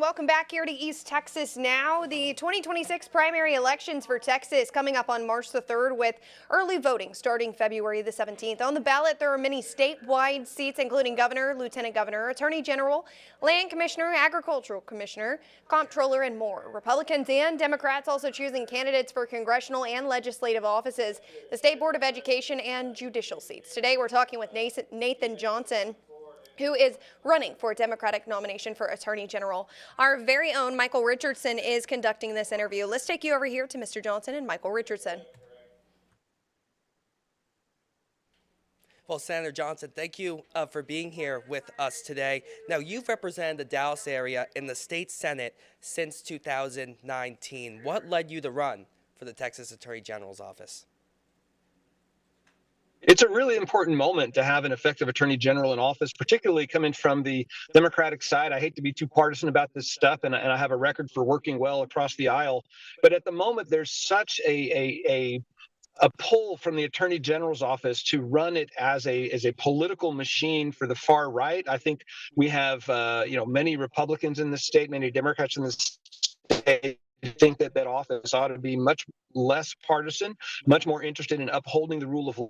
welcome back here to East Texas Now. The 2026 primary elections for Texas coming up on March the 3rd with early voting starting February the 17th. On the ballot, there are many statewide seats, including governor, lieutenant governor, attorney general, land commissioner, agricultural commissioner, comptroller, and more. Republicans and Democrats also choosing candidates for congressional and legislative offices, the State Board of Education, and judicial seats. Today, we're talking with Nathan Johnson, who is running for a Democratic nomination for Attorney General. Our very own Michael Richardson is conducting this interview. Let's take you over here to Mr. Johnson and Michael Richardson. Well, Senator Johnson, thank you for being here with us today. Now, you've represented the Dallas area in the state Senate since 2019. What led you to run for the Texas Attorney General's office? It's a really important moment to have an effective attorney general in office, particularly coming from the Democratic side. I hate to be too partisan about this stuff, and I have a record for working well across the aisle. But at the moment, there's such a pull from the attorney general's office to run it as a political machine for the far right. I think we have many Republicans in the state, many Democrats in the state. I think that office ought to be much less partisan, much more interested in upholding the rule of law,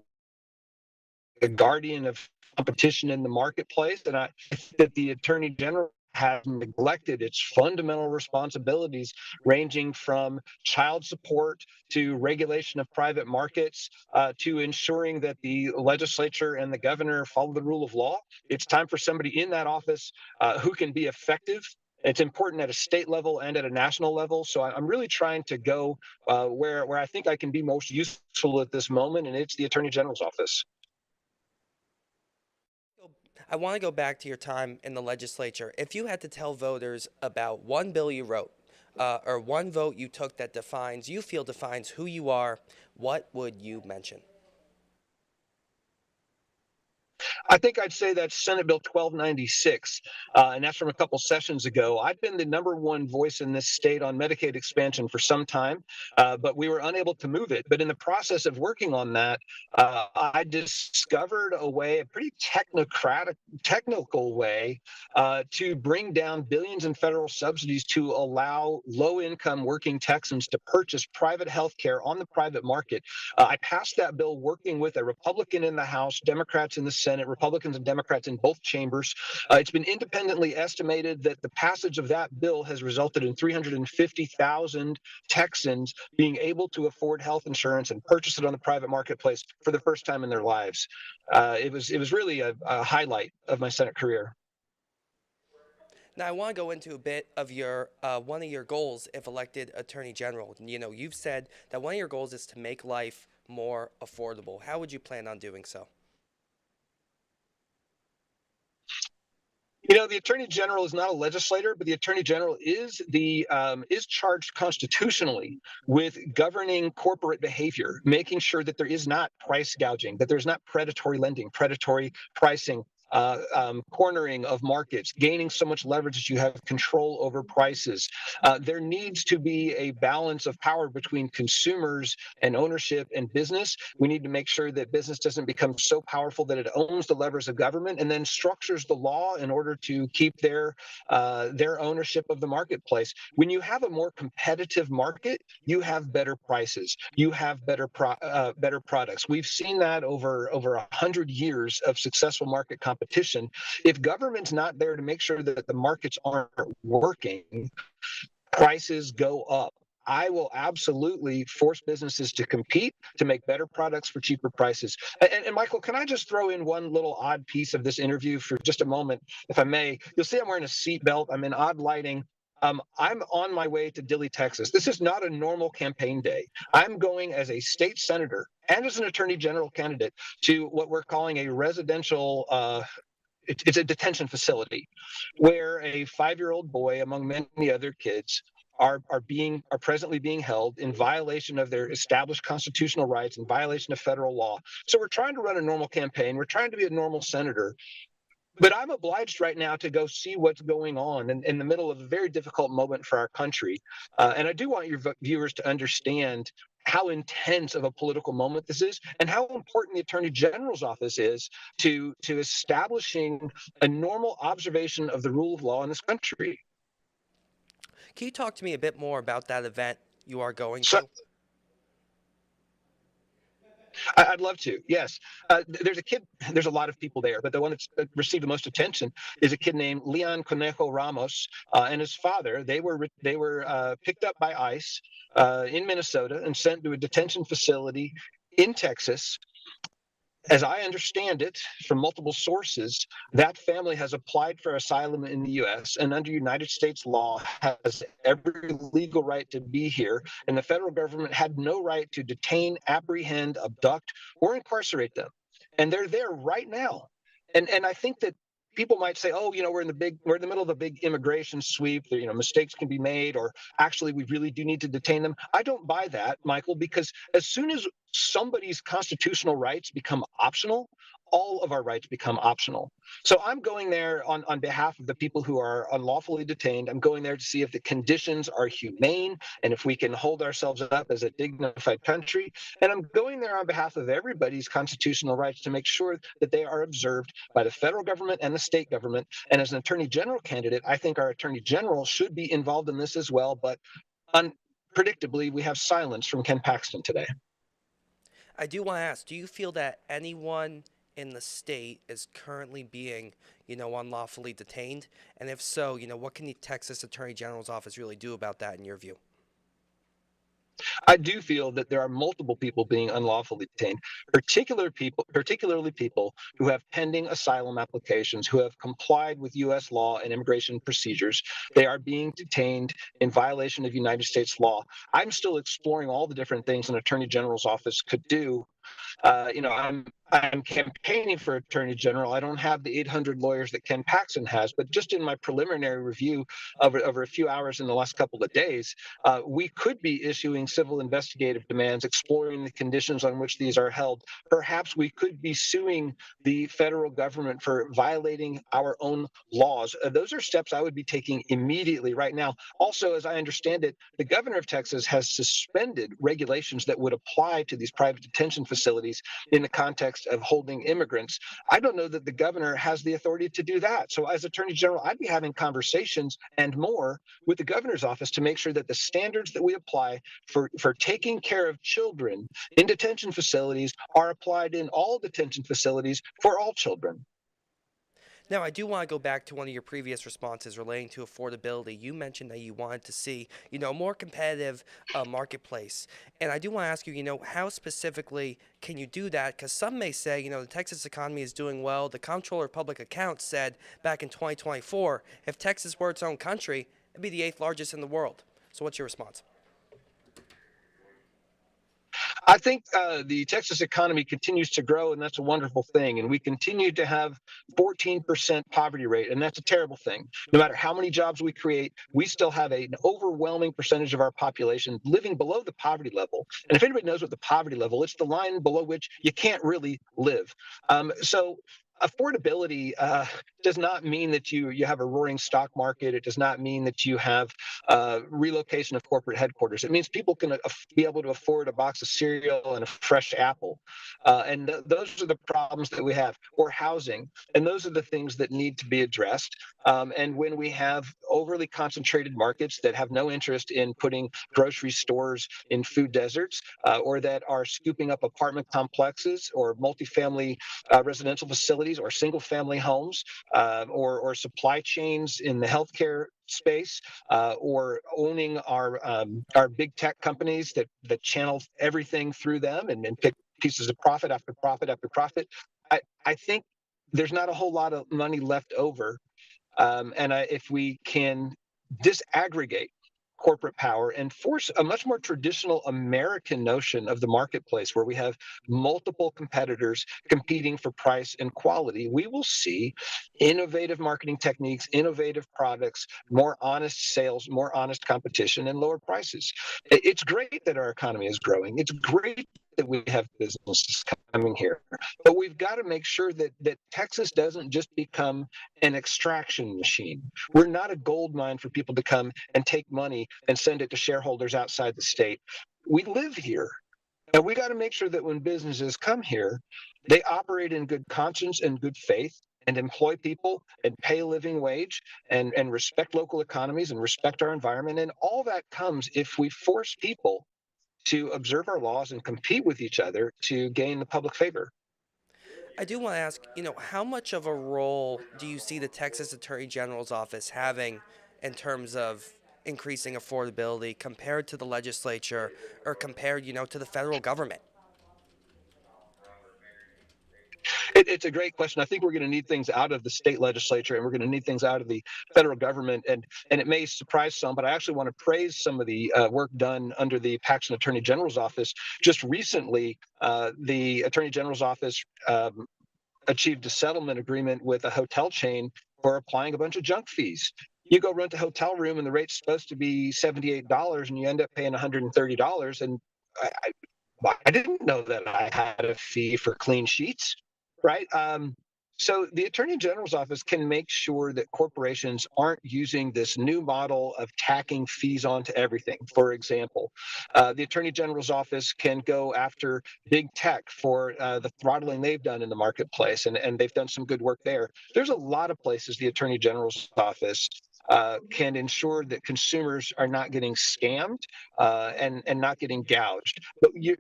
a guardian of competition in the marketplace. And I think that the attorney general has neglected its fundamental responsibilities, ranging from child support to regulation of private markets to ensuring that the legislature and the governor follow the rule of law. It's time for somebody in that office who can be effective. It's important at a state level and at a national level. So I'm really trying to go where I think I can be most useful at this moment, and it's the attorney general's office. I want to go back to your time in the legislature. If you had to tell voters about one bill you wrote or one vote you took that you feel defines who you are, what would you mention? I think I'd say that's Senate Bill 1296, and that's from a couple sessions ago. I've been the #1 voice in this state on Medicaid expansion for some time, but we were unable to move it. But in the process of working on that, I discovered a pretty technical way to bring down billions in federal subsidies to allow low-income working Texans to purchase private health care on the private market. I passed that bill working with a Republican in the House, Democrats in the Senate, Republicans and Democrats in both chambers. It's been independently estimated that the passage of that bill has resulted in 350,000 Texans being able to afford health insurance and purchase it on the private marketplace for the first time in their lives. It was really a highlight of my Senate career. Now, I want to go into a bit of your one of your goals if elected Attorney General. You know, you've said that one of your goals is to make life more affordable. How would you plan on doing so? You know, the attorney general is not a legislator, but the attorney general is charged constitutionally with governing corporate behavior, making sure that there is not price gouging, that there's not predatory lending, predatory pricing, cornering of markets, gaining so much leverage that you have control over prices. There needs to be a balance of power between consumers and ownership and business. We need to make sure that business doesn't become so powerful that it owns the levers of government and then structures the law in order to keep their ownership of the marketplace. When you have a more competitive market, you have better prices. You have better products. We've seen that over 100 years of successful market competition. If government's not there to make sure that the markets aren't working, prices go up. I will absolutely force businesses to compete to make better products for cheaper prices. And Michael, can I just throw in one little odd piece of this interview for just a moment, if I may? You'll see I'm wearing a seatbelt. I'm in odd lighting. I'm on my way to Dilley, Texas. This is not a normal campaign day. I'm going as a state senator and as an attorney general candidate to what we're calling a residential it's a detention facility where a 5-year-old boy, among many other kids, are presently being held in violation of their established constitutional rights, in violation of federal law. So we're trying to run a normal campaign. We're trying to be a normal senator. But I'm obliged right now to go see what's going on in the middle of a very difficult moment for our country. And I do want your viewers to understand how intense of a political moment this is and how important the Attorney General's office is to establishing a normal observation of the rule of law in this country. Can you talk to me a bit more about that event you are going So to? I'd love to. Yes, there's a kid. There's a lot of people there, but the one that's received the most attention is a kid named Leon Conejo Ramos and his father. They were picked up by ICE in Minnesota and sent to a detention facility in Texas. As I understand it from multiple sources, that family has applied for asylum in the US and under United States law has every legal right to be here. And the federal government had no right to detain, apprehend, abduct, or incarcerate them. And they're there right now. And I think that people might say, oh, we're in the middle of a big immigration sweep. Mistakes can be made, or actually we really do need to detain them. I don't buy that, Michael, because as soon as somebody's constitutional rights become optional, all of our rights become optional. So I'm going there on behalf of the people who are unlawfully detained. I'm going there to see if the conditions are humane and if we can hold ourselves up as a dignified country. And I'm going there on behalf of everybody's constitutional rights to make sure that they are observed by the federal government and the state government. And as an attorney general candidate, I think our attorney general should be involved in this as well. But unpredictably, we have silence from Ken Paxton today. I do want to ask, do you feel that anyone in the state is currently being, unlawfully detained? And if so, what can the Texas Attorney General's office really do about that in your view? I do feel that there are multiple people being unlawfully detained, particularly people who have pending asylum applications, who have complied with U.S. law and immigration procedures. They are being detained in violation of United States law. I'm still exploring all the different things an attorney general's office could do. I'm campaigning for attorney general. I don't have the 800 lawyers that Ken Paxton has, but just in my preliminary review over a few hours in the last couple of days, we could be issuing civil investigative demands, exploring the conditions on which these are held. Perhaps we could be suing the federal government for violating our own laws. Those are steps I would be taking immediately right now. Also, as I understand it, the governor of Texas has suspended regulations that would apply to these private detention facilities in the context of holding immigrants. I don't know that the governor has the authority to do that. So as attorney general, I'd be having conversations and more with the governor's office to make sure that the standards that we apply for taking care of children in detention facilities are applied in all detention facilities for all children. Now, I do want to go back to one of your previous responses relating to affordability. You mentioned that you wanted to see, a more competitive marketplace. And I do want to ask you, how specifically can you do that? Because some may say, the Texas economy is doing well. The Comptroller of Public Accounts said back in 2024, if Texas were its own country, it'd be the 8th largest in the world. So what's your response? I think the Texas economy continues to grow, and that's a wonderful thing. And we continue to have 14% poverty rate, and that's a terrible thing. No matter how many jobs we create, we still have an overwhelming percentage of our population living below the poverty level. And if anybody knows what the poverty level, it's the line below which you can't really live. So affordability does not mean that you have a roaring stock market. It does not mean that you have relocation of corporate headquarters. It means people can be able to afford a box of cereal and a fresh apple. And those are the problems that we have, or housing. And those are the things that need to be addressed. And when we have overly concentrated markets that have no interest in putting grocery stores in food deserts, or that are scooping up apartment complexes or multifamily residential facilities or single family homes, or supply chains in the healthcare space, or owning our big tech companies that channel everything through them and pick pieces of profit after profit after profit. I think there's not a whole lot of money left over. If we can disaggregate corporate power and force a much more traditional American notion of the marketplace where we have multiple competitors competing for price and quality, we will see innovative marketing techniques, innovative products, more honest sales, more honest competition, and lower prices. It's great that our economy is growing. It's great that we have businesses coming here, but we've got to make sure that Texas doesn't just become an extraction machine. We're not a gold mine for people to come and take money and send it to shareholders outside the state. We live here, and we got to make sure that when businesses come here, they operate in good conscience and good faith, and employ people and pay a living wage and respect local economies and respect our environment. And all that comes if we force people to observe our laws and compete with each other to gain the public favor. I do want to ask, how much of a role do you see the Texas Attorney General's office having in terms of increasing affordability compared to the legislature or compared, to the federal government? It's a great question. I think we're going to need things out of the state legislature, and we're going to need things out of the federal government. And it may surprise some, but I actually want to praise some of the work done under the Paxton Attorney General's office. Just recently, the Attorney General's office achieved a settlement agreement with a hotel chain for applying a bunch of junk fees. You go rent a hotel room, and the rate's supposed to be $78, and you end up paying $130. And I didn't know that I had a fee for clean sheets, right? So the Attorney General's office can make sure that corporations aren't using this new model of tacking fees onto everything. For example, the Attorney General's office can go after big tech for the throttling they've done in the marketplace, and they've done some good work there. There's a lot of places the Attorney General's office can ensure that consumers are not getting scammed and not getting gouged.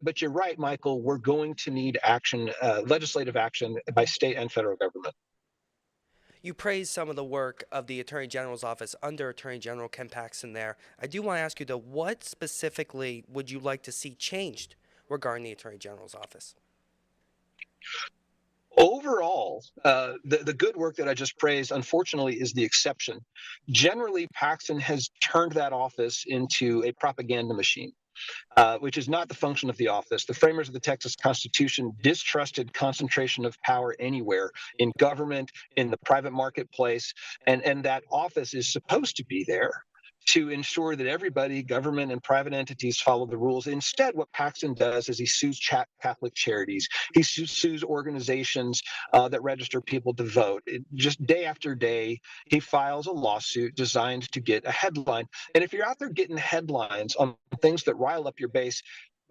But you're right, Michael. We're going to need action, legislative action by state and federal government. You praised some of the work of the Attorney General's office under Attorney General Ken Paxton there. I do want to ask you, though, what specifically would you like to see changed regarding the Attorney General's office? Overall, the good work that I just praised, unfortunately, is the exception. Generally, Paxton has turned that office into a propaganda machine. Which is not the function of the office. The framers of the Texas Constitution distrusted concentration of power anywhere in government, in the private marketplace, and that office is supposed to be there to ensure that everybody, government and private entities, follow the rules. Instead, what Paxton does is he sues Catholic charities. He sues organizations that register people to vote. Just day after day, he files a lawsuit designed to get a headline. And if you're out there getting headlines on things that rile up your base,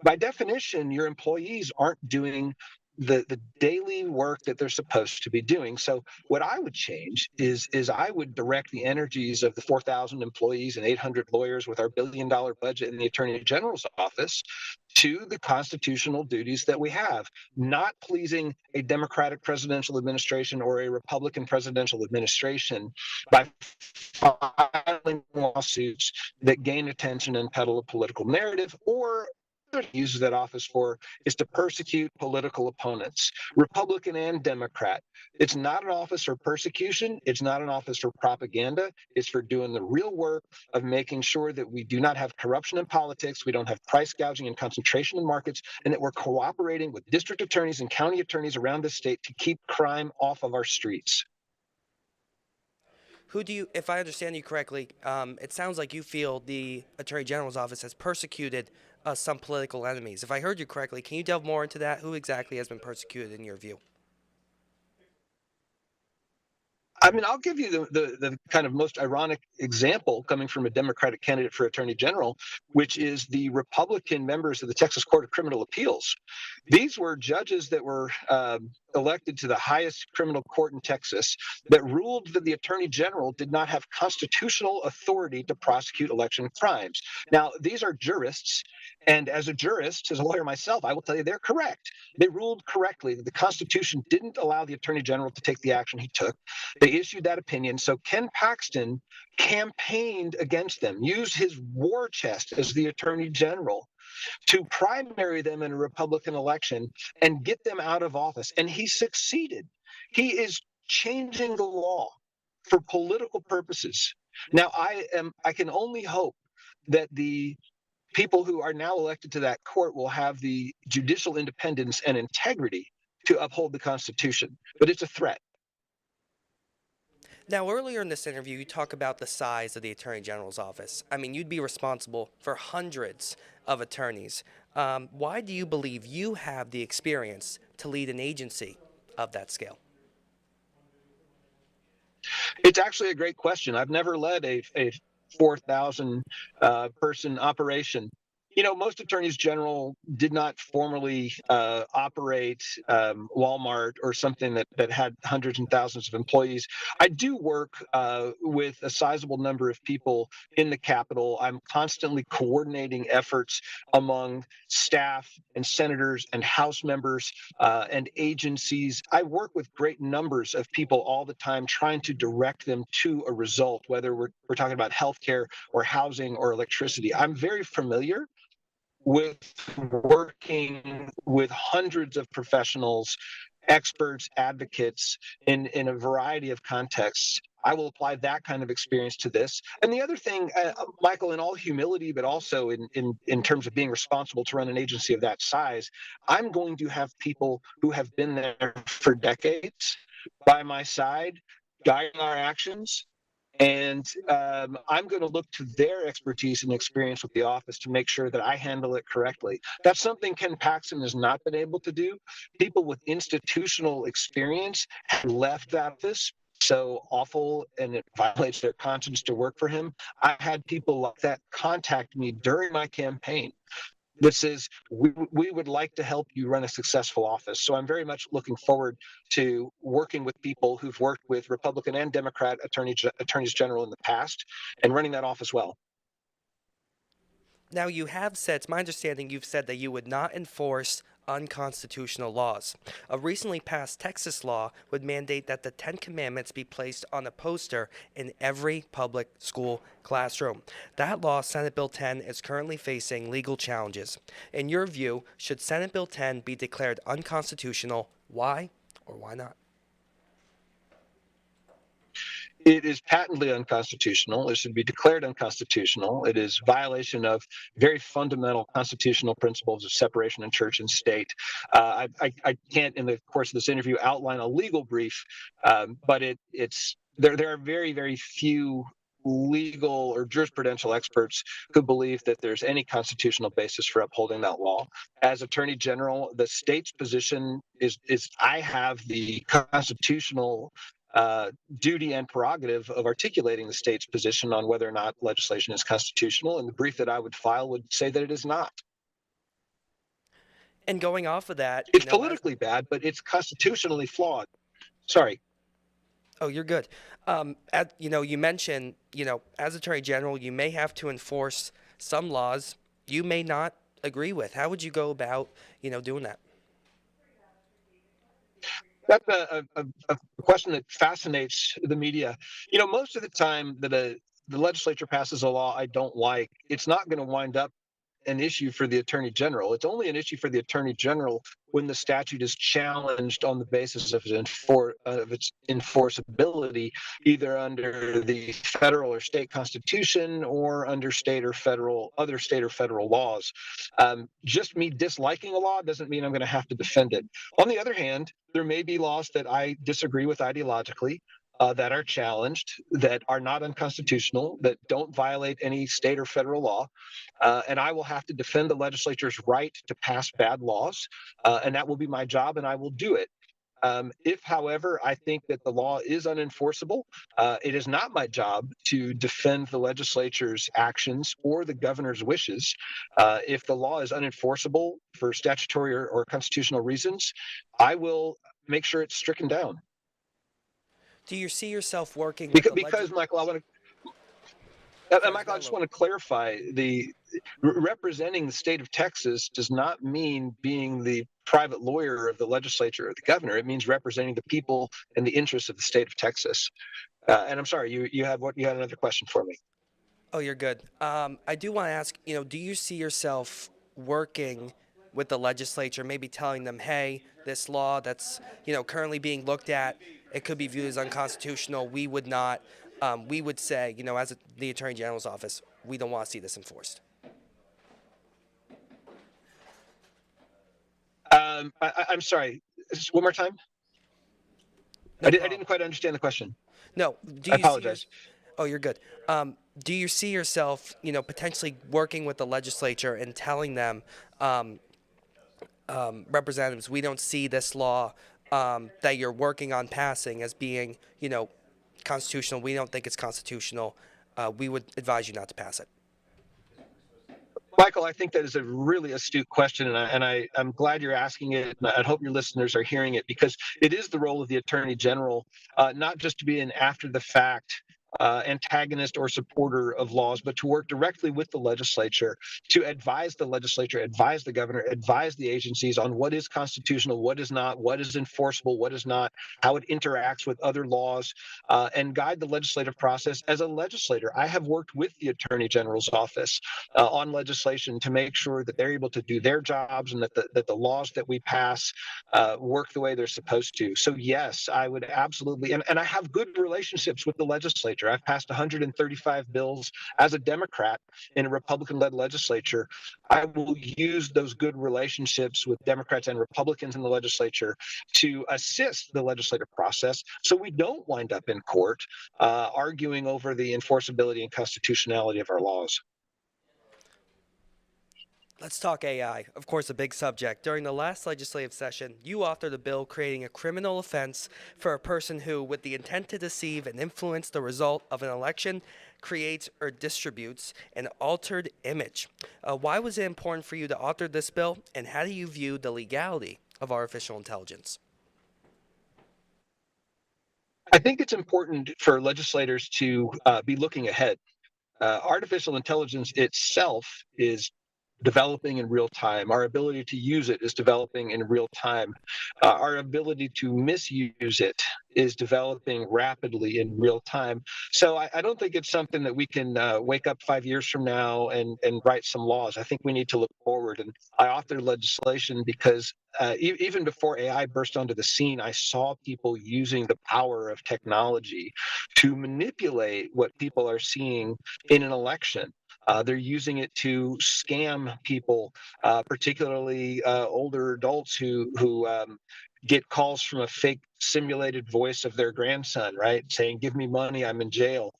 by definition, your employees aren't doing the daily work that they're supposed to be doing. So what I would change is I would direct the energies of the 4,000 employees and 800 lawyers with our $1 billion budget in the Attorney General's office to the constitutional duties that we have, not pleasing a Democratic presidential administration or a Republican presidential administration by filing lawsuits that gain attention and peddle a political narrative, or uses that office for is to persecute political opponents, Republican and Democrat. It's not an office for persecution. It's not an office for propaganda. It's for doing the real work of making sure that we do not have corruption in politics, we don't have price gouging and concentration in markets, and that we're cooperating with district attorneys and county attorneys around the state to keep crime off of our streets. Who do you, if I understand you correctly, it sounds like you feel the Attorney General's office has persecuted some political enemies. If I heard you correctly, can you delve more into that? Who exactly has been persecuted in your view? I mean, I'll give you the kind of most ironic example coming from a Democratic candidate for Attorney General, which is the Republican members of the Texas Court of Criminal Appeals. These were judges that were elected to the highest criminal court in Texas that ruled that the Attorney General did not have constitutional authority to prosecute election crimes. Now, these are jurists, and as a jurist, as a lawyer myself, I will tell you they're correct. They ruled correctly that the Constitution didn't allow the Attorney General to take the action he took. They issued that opinion. So Ken Paxton campaigned against them, used his war chest as the Attorney General to primary them in a Republican election and get them out of office. And he succeeded. He is changing the law for political purposes. Now, I can only hope that the people who are now elected to that court will have the judicial independence and integrity to uphold the Constitution. But it's a threat. Now, earlier in this interview, you talk about the size of the Attorney General's office. I mean, you'd be responsible for hundreds of attorneys. Why do you believe you have the experience to lead an agency of that scale? It's actually a great question. I've never led a 4,000 person operation. Most attorneys general did not formally operate Walmart or something that had hundreds and thousands of employees. I do work with a sizable number of people in the Capitol. I'm constantly coordinating efforts among staff and senators and House members and agencies. I work with great numbers of people all the time, trying to direct them to a result, whether we're talking about healthcare or housing or electricity. I'm very familiar with working with hundreds of professionals, experts, advocates in a variety of contexts. I will apply that kind of experience to this. And the other thing, Michael, in all humility, but also in terms of being responsible to run an agency of that size, I'm going to have people who have been there for decades by my side, guiding our actions, and I'm going to look to their expertise and experience with the office to make sure that I handle it correctly. That's something Ken Paxton has not been able to do. People with institutional experience have left that office so awful, and it violates their conscience to work for him. I had people like that contact me during my campaign that says we would like to help you run a successful office. So I'm very much looking forward to working with people who've worked with Republican and Democrat attorneys general in the past and running that office well. Now, you have said, it's my understanding, you've said that you would not enforce unconstitutional laws. A recently passed Texas law would mandate that the Ten Commandments be placed on a poster in every public school classroom. That law, Senate Bill 10, is currently facing legal challenges. In your view, should Senate Bill 10 be declared unconstitutional? Why or why not? It is patently unconstitutional. It should be declared unconstitutional. It is violation of very fundamental constitutional principles of separation of church and state. I can't, in the course of this interview, outline a legal brief, but there are very, very few legal or jurisprudential experts who believe that there's any constitutional basis for upholding that law. As Attorney General, the state's position is I have the constitutional duty and prerogative of articulating the state's position on whether or not legislation is constitutional, and the brief that I would file would say that it is not. And going off of that, it's politically bad, but it's constitutionally flawed. Sorry. Oh, you're good. You mentioned, as Attorney General, you may have to enforce some laws you may not agree with. How would you go about, doing that? That's a question that fascinates the media. Most of the time that the legislature passes a law I don't like, it's not going to wind up an issue for the Attorney General. It's only an issue for the Attorney General when the statute is challenged on the basis of its enforceability, either under the federal or state constitution or under other state or federal laws. Just me disliking a law doesn't mean I'm going to have to defend it. On the other hand, there may be laws that I disagree with ideologically, that are challenged, that are not unconstitutional, that don't violate any state or federal law. And I will have to defend the legislature's right to pass bad laws. And that will be my job, and I will do it. If, however, I think that the law is unenforceable, it is not my job to defend the legislature's actions or the governor's wishes. If the law is unenforceable for statutory or constitutional reasons, I will make sure it's stricken down. Do you see yourself working because Michael, I just want to clarify, the representing the state of Texas does not mean being the private lawyer of the legislature or the governor. It means representing the people and the interests of the state of Texas. And I'm sorry, you had another question for me. Oh, you're good. I do want to ask, do you see yourself working with the legislature, maybe telling them, hey, this law that's, currently being looked at, it could be viewed as unconstitutional. We would not, we would say, as the Attorney General's office, we don't want to see this enforced. I'm sorry, one more time? I didn't quite understand the question. No. I apologize. Oh, you're good. Do you see yourself, potentially working with the legislature and telling them, representatives, we don't see this law that you're working on passing as being, constitutional. We don't think it's constitutional. We would advise you not to pass it. Michael, I think that is a really astute question, I'm glad you're asking it, and I hope your listeners are hearing it because it is the role of the Attorney General, not just to be an after the fact antagonist or supporter of laws, but to work directly with the legislature to advise the legislature, advise the governor, advise the agencies on what is constitutional, what is not, what is enforceable, what is not, how it interacts with other laws, and guide the legislative process. As a legislator, I have worked with the Attorney General's office on legislation to make sure that they're able to do their jobs and that the laws that we pass work the way they're supposed to. So yes, I would absolutely, and I have good relationships with the legislature. I've passed 135 bills as a Democrat in a Republican-led legislature. I will use those good relationships with Democrats and Republicans in the legislature to assist the legislative process so we don't wind up in court arguing over the enforceability and constitutionality of our laws. Let's talk AI. Of course, a big subject. During the last legislative session, you authored a bill creating a criminal offense for a person who, with the intent to deceive and influence the result of an election, creates or distributes an altered image. Why was it important for you to author this bill, and how do you view the legality of artificial intelligence? I think it's important for legislators to be looking ahead. Artificial intelligence itself is developing in real time. Our ability to use it is developing in real time. Our ability to misuse it is developing rapidly in real time. So I don't think it's something that we can wake up 5 years from now and write some laws. I think we need to look forward. And I authored legislation because even before AI burst onto the scene, I saw people using the power of technology to manipulate what people are seeing in an election. They're using it to scam people, particularly older adults who get calls from a fake simulated voice of their grandson, right, saying, "Give me money, I'm in jail."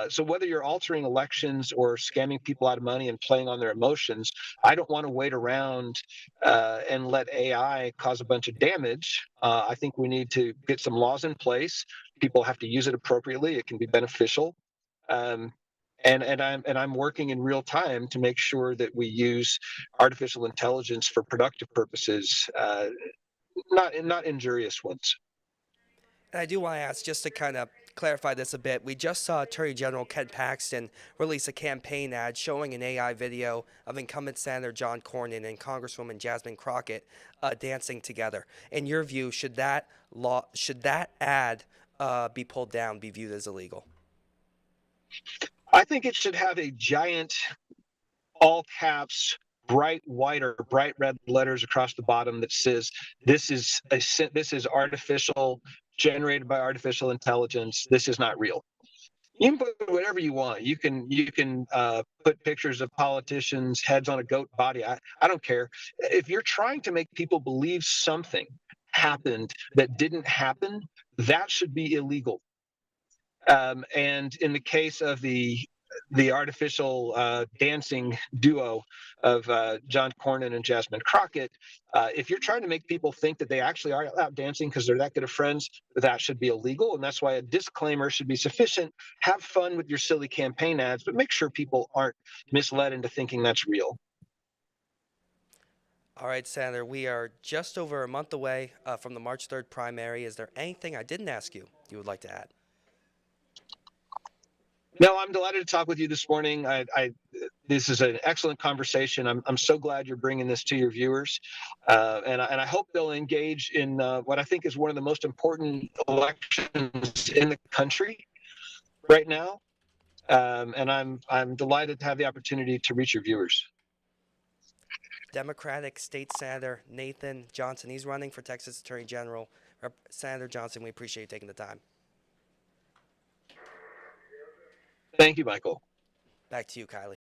So whether you're altering elections or scamming people out of money and playing on their emotions, I don't want to wait around and let AI cause a bunch of damage. I think we need to get some laws in place. People have to use it appropriately. It can be beneficial. Um, and I'm working in real time to make sure that we use artificial intelligence for productive purposes, not injurious ones. And I do want to ask, just to kind of clarify this a bit, we just saw Attorney General Ken Paxton release a campaign ad showing an AI video of incumbent Senator John Cornyn and Congresswoman Jasmine Crockett dancing together. In your view, should that ad be pulled down, be viewed as illegal? I think it should have a giant, all caps, bright white or bright red letters across the bottom that says this is artificial, generated by artificial intelligence. This is not real. You can put whatever you want. You can put pictures of politicians' heads on a goat body. I don't care. If you're trying to make people believe something happened that didn't happen, that should be illegal. And in the case of the artificial dancing duo of John Cornyn and Jasmine Crockett, if you're trying to make people think that they actually are out dancing because they're that good of friends, that should be illegal. And that's why a disclaimer should be sufficient. Have fun with your silly campaign ads, but make sure people aren't misled into thinking that's real. All right, Senator, we are just over a month away from the March 3rd primary. Is there anything I didn't ask you would like to add? No, I'm delighted to talk with you this morning. This is an excellent conversation. I'm so glad you're bringing this to your viewers, and I hope they'll engage in what I think is one of the most important elections in the country right now. And I'm delighted to have the opportunity to reach your viewers. Democratic State Senator Nathan Johnson, he's running for Texas Attorney General. Senator Johnson, we appreciate you taking the time. Thank you, Michael. Back to you, Kylie.